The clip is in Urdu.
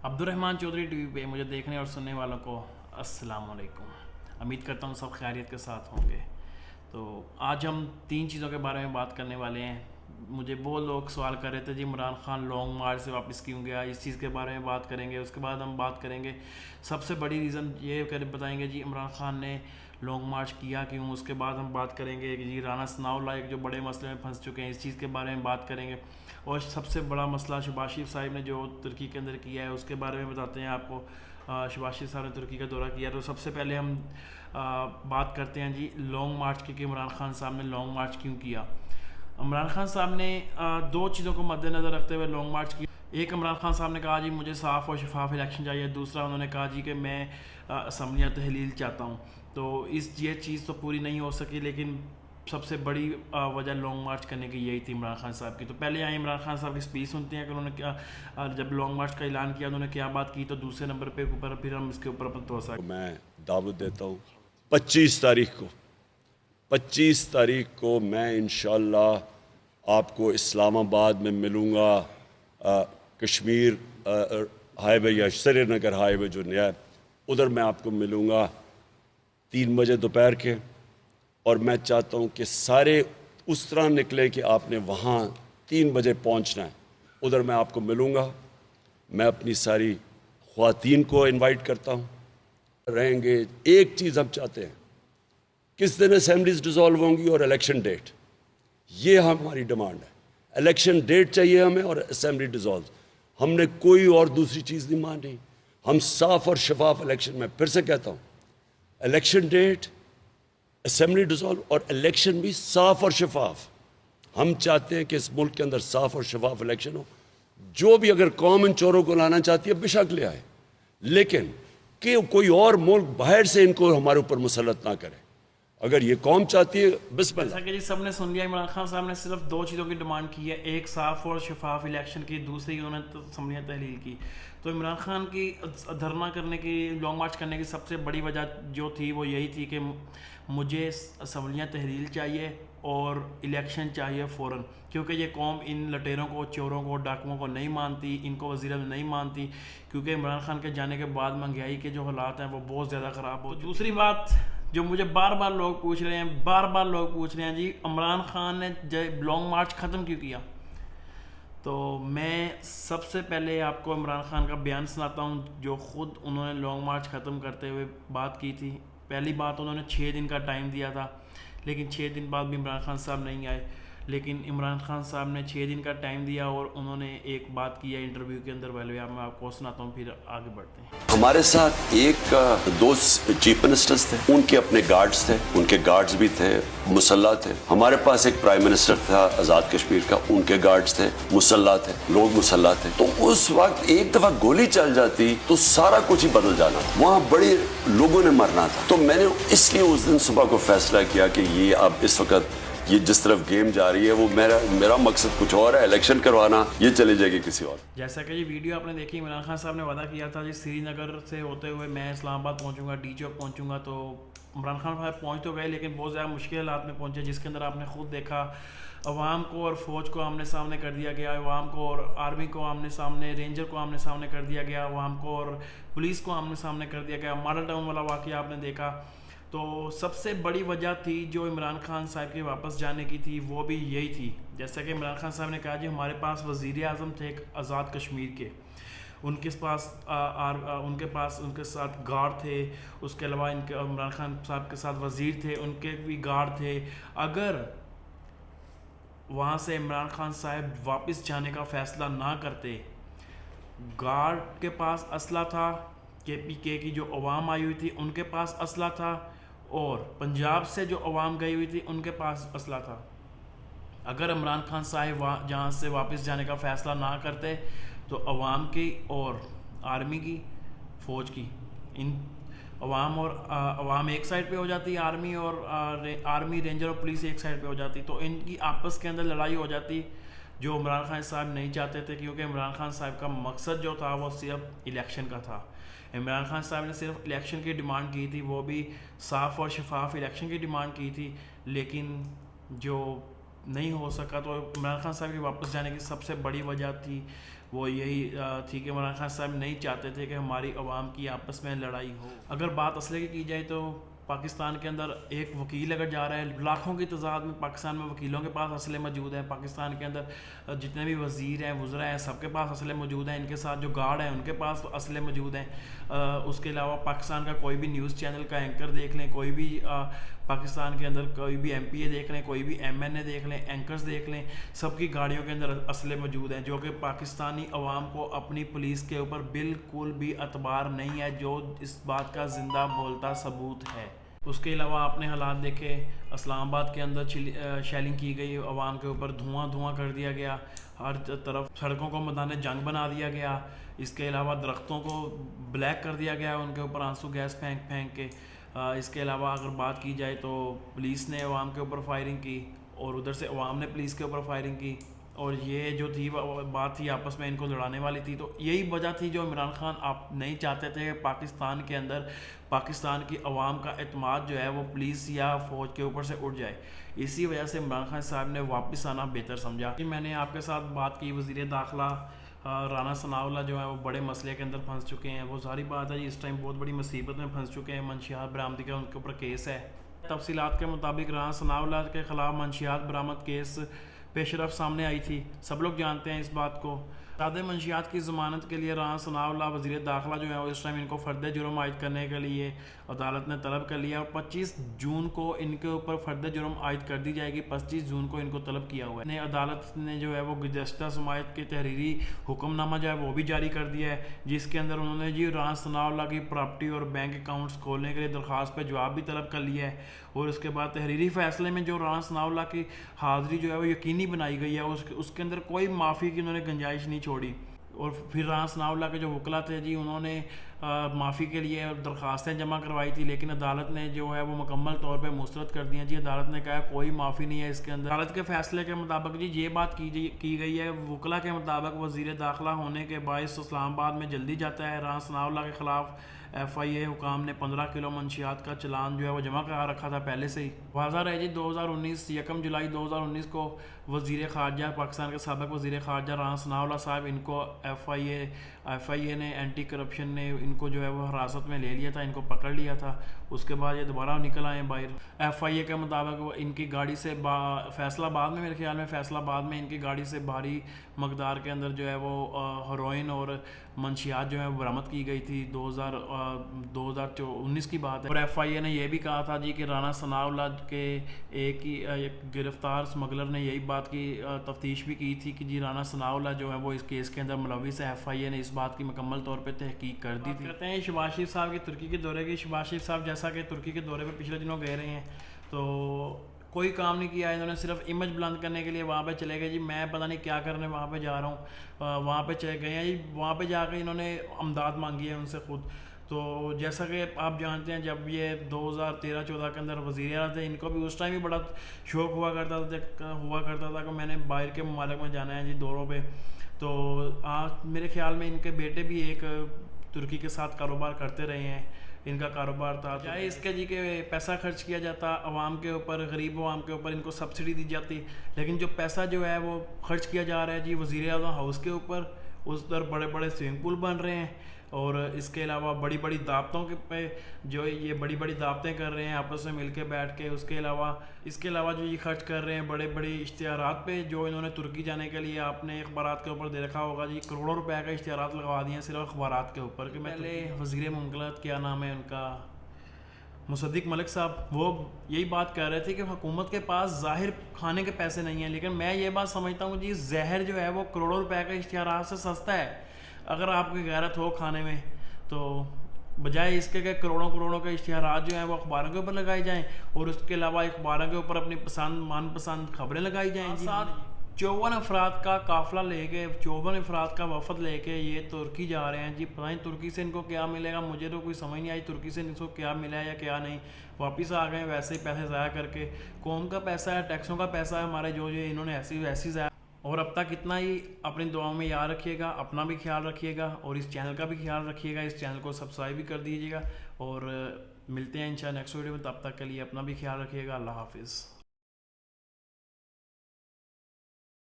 عبدالرحمن چودھری ٹی وی پہ مجھے دیکھنے اور سننے والوں کو السلام علیکم۔ امید کرتا ہوں سب خیریت کے ساتھ ہوں گے۔ تو آج ہم 3 چیزوں کے بارے میں بات کرنے والے ہیں۔ مجھے وہ لوگ سوال کر رہے تھے جی عمران خان لانگ مارچ سے واپس کیوں گیا، اس چیز کے بارے میں بات کریں گے۔ اس کے بعد ہم بات کریں گے سب سے بڑی ریزن یہ بتائیں گے جی عمران خان نے لانگ مارچ کیا کیوں۔ اس کے بعد ہم بات کریں گے کہ جی رانا ثناء اللہ ایک جو بڑے مسئلے میں پھنس چکے ہیں، اس چیز کے بارے میں بات کریں گے۔ اور سب سے بڑا مسئلہ شہباز شریف صاحب نے جو ترکی کے اندر کیا ہے اس کے بارے میں بتاتے ہیں آپ کو۔ شہباز شریف صاحب نے ترکی کا دورہ کیا، تو سب سے پہلے ہم بات کرتے ہیں جی لانگ مارچ کی کہ عمران خان صاحب نے لانگ مارچ کیوں کیا۔ عمران خان صاحب نے 2 چیزوں کو مد نظر رکھتے ہوئے لانگ مارچ کیا۔ ایک، عمران خان صاحب نے کہا جی مجھے صاف اور شفاف الیکشن چاہیے۔ دوسرا، انہوں نے کہا جی کہ میں اسمبلیاں تحلیل چاہتا ہوں۔ تو یہ چیز تو پوری نہیں ہو سکی، لیکن سب سے بڑی وجہ لانگ مارچ کرنے کی یہی تھی عمران خان صاحب کی۔ تو پہلے آئیں عمران خان صاحب کی اسپیچ سنتے ہیں کہ انہوں نے کیا، جب لانگ مارچ کا اعلان کیا انہوں نے کیا بات کی، تو دوسرے نمبر پہ پھر ہم اس کے اوپر اپنا توسع۔ میں دعوت دیتا ہوں 25 تاریخ کو میں انشاءاللہ آپ کو اسلام آباد میں ملوں گا، کشمیر ہائی وے یا سری نگر ہائی وے جو نیا ہے ادھر میں آپ کو ملوں گا 3 بجے دوپہر کے۔ اور میں چاہتا ہوں کہ سارے اس طرح نکلے کہ آپ نے وہاں 3 بجے پہنچنا ہے۔ ادھر میں آپ کو ملوں گا۔ میں اپنی ساری خواتین کو انوائٹ کرتا ہوں، رہیں گے۔ ایک چیز ہم چاہتے ہیں، کس دن اسمبلیز ڈیزالو ہوں گی اور الیکشن ڈیٹ، یہ ہماری ڈیمانڈ ہے۔ الیکشن ڈیٹ چاہیے ہمیں اور اسمبلی ڈیزالو۔ ہم نے کوئی اور دوسری چیز نہیں مانی۔ ہم صاف اور شفاف الیکشن، میں پھر سے کہتا ہوں، الیکشن ڈیٹ، اسمبلی ڈیزالو اور الیکشن بھی صاف اور شفاف۔ ہم چاہتے ہیں کہ اس ملک کے اندر صاف اور شفاف الیکشن ہو۔ جو بھی اگر قوم ان چوروں کو لانا چاہتی ہے بے شک لے آئے، لیکن کہ کوئی اور ملک باہر سے ان کو ہمارے اوپر مسلط نہ کرے۔ اگر یہ قوم چاہتی ہے بسم اللہ۔ جیسا کہ جی سب نے سن لیا، عمران خان صاحب نے صرف 2 چیزوں کی ڈیمانڈ کی ہے، ایک صاف اور شفاف الیکشن کی، دوسری انہوں نے اسمبلیاں تحلیل کی۔ تو عمران خان کی دھرنا کرنے کی، لانگ مارچ کرنے کی سب سے بڑی وجہ جو تھی وہ یہی تھی کہ مجھے اسمبلیاں تحلیل چاہیے اور الیکشن چاہیے فوراً، کیونکہ یہ قوم ان لٹیروں کو، چوروں کو، ڈاکوؤں کو نہیں مانتی، ان کو وزیر اعظم نہیں مانتی، کیونکہ عمران خان کے جانے کے بعد مہنگائی کے جو حالات ہیں وہ بہت زیادہ خراب ہو۔ دوسری بات جو مجھے بار بار لوگ پوچھ رہے ہیں جی عمران خان نے لانگ مارچ ختم کیوں کیا، تو میں سب سے پہلے آپ کو عمران خان کا بیان سناتا ہوں جو خود انہوں نے لانگ مارچ ختم کرتے ہوئے بات کی تھی۔ پہلی بات، انہوں نے 6 دن کا ٹائم دیا تھا، لیکن 6 دن بعد بھی عمران خان صاحب نہیں آئے۔ لیکن عمران خان صاحب نے 6 دن کا ٹائم دیا اور انہوں نے ایک بات کی ہے انٹرویو کے اندر، میں آپ کو سناتا ہوں پھر آگے بڑھتے ہیں۔ ہمارے ساتھ 2 چیف منسٹرز تھے، ان کے اپنے گارڈز تھے، ان کے گارڈز بھی تھے، مسلح تھے۔ ہمارے پاس ایک پرائم منسٹر تھا آزاد کشمیر کا، ان کے گارڈز تھے، مسلح تھے، لوگ مسلح تھے۔ تو اس وقت ایک دفعہ گولی چل جاتی تو سارا کچھ ہی بدل جانا، وہاں بڑے لوگوں نے مرنا تھا۔ تو میں نے اس لیے اس دن صبح کو فیصلہ کیا کہ یہ اب اس وقت یہ جس طرف گیم جا رہی ہے وہ میرا مقصد کچھ اور ہے، الیکشن کروانا، یہ چلے جائے گی کسی اور۔ جیسا کہ یہ ویڈیو آپ نے دیکھی، عمران خان صاحب نے وعدہ کیا تھا جی سری نگر سے ہوتے ہوئے میں اسلام آباد پہنچوں گا، ڈی چوک پہنچوں گا۔ تو عمران خان صاحب پہنچ تو گئے، لیکن بہت زیادہ مشکل حالات میں پہنچے، جس کے اندر آپ نے خود دیکھا عوام کو اور فوج کو آمنے سامنے کر دیا گیا، عوام کو اور آرمی کو آمنے سامنے، رینجر کو آمنے سامنے کر دیا گیا، عوام کو اور پولیس کو آمنے سامنے کر دیا گیا۔ ماڈل ٹاؤن والا واقعہ آپ نے دیکھا۔ تو سب سے بڑی وجہ تھی جو عمران خان صاحب کے واپس جانے کی تھی وہ بھی یہی تھی۔ جیسا کہ عمران خان صاحب نے کہا جی ہمارے پاس وزیر اعظم تھے ایک آزاد کشمیر کے، ان کے پاس ان کے ساتھ گارڈ تھے، اس کے علاوہ ان کے عمران خان صاحب کے ساتھ وزیر تھے، ان کے بھی گارڈ تھے۔ اگر وہاں سے عمران خان صاحب واپس جانے کا فیصلہ نہ کرتے، گارڈ کے پاس اسلحہ تھا، کے پی کے کی جو عوام آئی ہوئی تھی ان کے پاس اسلحہ تھا، اور پنجاب سے جو عوام گئی ہوئی تھی ان کے پاس اسلحہ تھا۔ اگر عمران خان صاحب جہاں سے واپس جانے کا فیصلہ نہ کرتے تو عوام کی اور آرمی کی، فوج کی، ان عوام ایک سائڈ پہ ہو جاتی، آرمی رینجر اور پولیس ایک سائڈ پہ ہو جاتی، تو ان کی آپس کے اندر لڑائی ہو جاتی، جو عمران خان صاحب نہیں چاہتے تھے، کیونکہ عمران خان صاحب کا مقصد جو تھا وہ صرف الیکشن کا تھا۔ عمران خان صاحب نے صرف الیکشن کی ڈیمانڈ کی تھی، وہ بھی صاف اور شفاف الیکشن کی ڈیمانڈ کی تھی، لیکن جو نہیں ہو سکا۔ تو عمران خان صاحب کے واپس جانے کی سب سے بڑی وجہ تھی وہ یہی تھی کہ عمران خان صاحب نہیں چاہتے تھے کہ ہماری عوام کی آپس میں لڑائی ہو. اگر بات اسلحے کی جائے تو پاکستان کے اندر ایک وکیل اگر جا رہا ہے، لاکھوں کی تعداد میں پاکستان میں وکیلوں کے پاس اسلحے موجود ہیں. پاکستان کے اندر جتنے بھی وزیر ہیں، وزراء ہیں، سب کے پاس اسلحے موجود ہیں. ان کے ساتھ جو گارڈ ہیں ان کے پاس اسلحے موجود ہیں. اس کے علاوہ پاکستان کا کوئی بھی نیوز چینل کا اینکر دیکھ لیں، کوئی بھی پاکستان کے اندر کوئی بھی ایم پی اے دیکھ لیں، کوئی بھی ایم این اے دیکھ لیں، اینکرز دیکھ لیں، سب کی گاڑیوں کے اندر اسلحے موجود ہیں، جو کہ پاکستانی عوام کو اپنی پولیس کے اوپر بالکل بھی اعتبار نہیں ہے، جو اس بات کا زندہ بولتا ثبوت ہے. اس کے علاوہ آپ نے حالات دیکھے، اسلام آباد کے اندر شیلنگ کی گئی، عوام کے اوپر دھواں کر دیا گیا، ہر طرف سڑکوں کو میدان جنگ بنا دیا گیا. اس کے علاوہ درختوں کو بلیک کر دیا گیا، ان کے اوپر آنسو گیس پھینک کے. اس کے علاوہ اگر بات کی جائے تو پولیس نے عوام کے اوپر فائرنگ کی اور ادھر سے عوام نے پولیس کے اوپر فائرنگ کی، اور یہ جو تھی بات تھی آپس میں ان کو لڑانے والی تھی. تو یہی وجہ تھی جو عمران خان آپ نہیں چاہتے تھے کہ پاکستان کے اندر پاکستان کی عوام کا اعتماد جو ہے وہ پولیس یا فوج کے اوپر سے اٹھ جائے. اسی وجہ سے عمران خان صاحب نے واپس آنا بہتر سمجھا. میں نے آپ کے ساتھ بات کی وزیر داخلہ رانا ثناء اللہ جو ہے وہ بڑے مسئلے کے اندر پھنس چکے ہیں. وہ ظاہری بات ہے اس ٹائم بہت بڑی مصیبت میں پھنس چکے ہیں. منشیات برآمدی کا ان کے اوپر کیس ہے. تفصیلات کے مطابق رانا ثناء اللہ کے خلاف منشیات برآمد کیس پیش رفت سامنے آئی تھی. سب لوگ جانتے ہیں اس بات کو. زیادہ منشیات کی ضمانت کے لیے رانا ثناء اللہ وزیر داخلہ جو ہے وہ اس ٹائم ان کو فرد جرم عائد کرنے کے لیے عدالت نے طلب کر لیا، اور 25 جون کو ان کے اوپر فرد جرم عائد کر دی جائے گی. 25 جون کو ان کو طلب کیا ہوا ہے. عدالت نے جو ہے وہ گزشتہ سماعت کے تحریری حکم نامہ جو ہے وہ بھی جاری کر دیا ہے، جس کے اندر انہوں نے رانا ثناء اللہ کی پراپرٹی اور بینک اکاؤنٹس کھولنے کے لیے درخواست پہ جواب بھی طلب کر لیا ہے. اور اس کے بعد تحریری فیصلے میں جو رانا ثناء اللہ کی حاضری جو ہے وہ یقینی بنائی گئی ہے، اس کے اندر کوئی معافی کی انہوں نے گنجائش نہیں چھوڑی. اور پھر رانا ثناء اللہ کے جو وکلا تھے جی، انہوں نے معافی کے لیے درخواستیں جمع کروائی تھی، لیکن عدالت نے جو ہے وہ مکمل طور پہ مسترد کر دیا. جی عدالت نے کہا کوئی معافی نہیں ہے اس کے اندر. عدالت کے فیصلے کے مطابق جی یہ بات کی گئی ہے، وکلا کے مطابق وزیر داخلہ ہونے کے باعث اسلام آباد میں جلدی جاتا ہے. رانا ثناء اللہ کے خلاف ایف آئی اے حکام نے 15 کلو منشیات کا چلان جو ہے وہ جمع کرا رکھا تھا پہلے سے ہی. واضح رہے جی 2019 1 جولائی 2019 کو وزیر خارجہ پاکستان کے سابق وزیر خارجہ رانا ثناء اللہ صاحب ان کو ایف آئی اے نے اینٹی کرپشن نے ان کو جو ہے وہ حراست میں لے لیا تھا، ان کو پکڑ لیا تھا. اس کے بعد یہ دوبارہ نکل آئے باہر. ایف آئی اے کے مطابق ان کی گاڑی سے فیصلہ آباد میں، میرے خیال میں فیصلہ آباد میں ان کی گاڑی سے بھاری مقدار کے اندر جو ہے وہ ہیروئن اور منشیات جو ہے برآمد کی گئی تھی. 2019 کی بات ہے. اور ایف آئی اے نے یہ بھی کہا تھا جی کہ رانا ثناء اللہ کے ایک گرفتار اسمگلر نے یہی بات کی تفتیش بھی کی تھی کہ جی رانا ثناء اللہ جو ہے وہ اس کیس کے اندر ملوث ہے. ایف آئی اے نے اس بات کی مکمل طور پہ تحقیق کر دی تھی. کہتے ہیں شہباز شریف صاحب کی ترکی کے دورے کی. شہباز شریف صاحب جیسا کہ ترکی کے دورے پہ پچھلے دنوں گئے رہے ہیں تو کوئی کام نہیں کیا انہوں نے، صرف امیج بلند کرنے کے لیے وہاں پہ چلے گئے. جی میں پتہ نہیں کیا کرنے وہاں پہ جا رہا ہوں. وہاں پہ چلے گئے ہیں جی، وہاں پہ جا کے انہوں نے امداد مانگی ہے ان سے خود. تو جیسا کہ آپ جانتے ہیں جب یہ 2013-14 کے اندر وزیر اعلیٰ تھے، ان کو بھی اس ٹائم ہی بڑا شوق ہوا کرتا تھا کہ میں نے باہر کے ممالک میں جانا ہے جی دوروں پہ. تو میرے خیال میں ان کے بیٹے بھی ایک ترکی کے ساتھ کاروبار کرتے رہے ہیں. ان کا کاروبار تھا چاہے اس کے جی کہ پیسہ خرچ کیا جاتا عوام کے اوپر، غریب عوام کے اوپر، ان کو سبسڈی دی جاتی، لیکن جو پیسہ جو ہے وہ خرچ کیا جا رہا ہے جی وزیر اعظم ہاؤس کے اوپر. اس در بڑے بڑے سوئمنگ پول بن رہے ہیں، اور اس کے علاوہ بڑی بڑی دعوتوں کے پہ جو یہ بڑی بڑی دعوتیں کر رہے ہیں آپس میں مل کے بیٹھ کے. اس کے علاوہ جو یہ خرچ کر رہے ہیں بڑے بڑے اشتہارات پہ، جو انہوں نے ترکی جانے کے لیے آپ نے اخبارات کے اوپر دیکھا ہوگا جی، کروڑوں روپے کا اشتہارات لگوا دیے ہیں صرف اخبارات کے اوپر. کہ پہلے وزیر مملکت کیا نام ہے ان کا، مصدق ملک صاحب، وہ یہی بات کہہ رہے تھے کہ حکومت کے پاس ظاہر کھانے کے پیسے نہیں ہیں، لیکن میں یہ بات سمجھتا ہوں جی زہر جو ہے وہ کروڑوں روپے کا اشتہارات سے سستا ہے. اگر آپ کی غیرت ہو کھانے میں تو بجائے اس کے کہ کروڑوں کے اشتہارات جو ہیں وہ اخباروں کے اوپر لگائی جائیں، اور اس کے علاوہ اخباروں کے اوپر اپنی من پسند خبریں لگائی جائیں. 54 افراد کا قافلہ لے کے، 54 افراد کا وفد لے کے یہ ترکی جا رہے ہیں جی. پتہ نہیں ترکی سے ان کو کیا ملے گا، مجھے تو کوئی سمجھ نہیں آئی ترکی سے ان کو کیا ملا ہے یا کیا نہیں. واپس آ گئے ویسے ہی پیسے ضائع کر کے. قوم کا پیسہ ہے، ٹیکسوں کا پیسہ ہے ہمارے، جو انہوں نے ایسی ضائع. اور اب تک اتنا ہی. اپنی دعاؤں میں یاد رکھیے گا، اپنا بھی خیال رکھیے گا، اور اس چینل کا بھی خیال رکھیے گا. اس چینل کو سبسکرائب بھی کر دیجیے گا، اور ملتے ہیں انشاءاللہ نیکسٹ ویڈیو میں. تب تک کے لیے اپنا بھی خیال رکھیے گا. اللہ حافظ.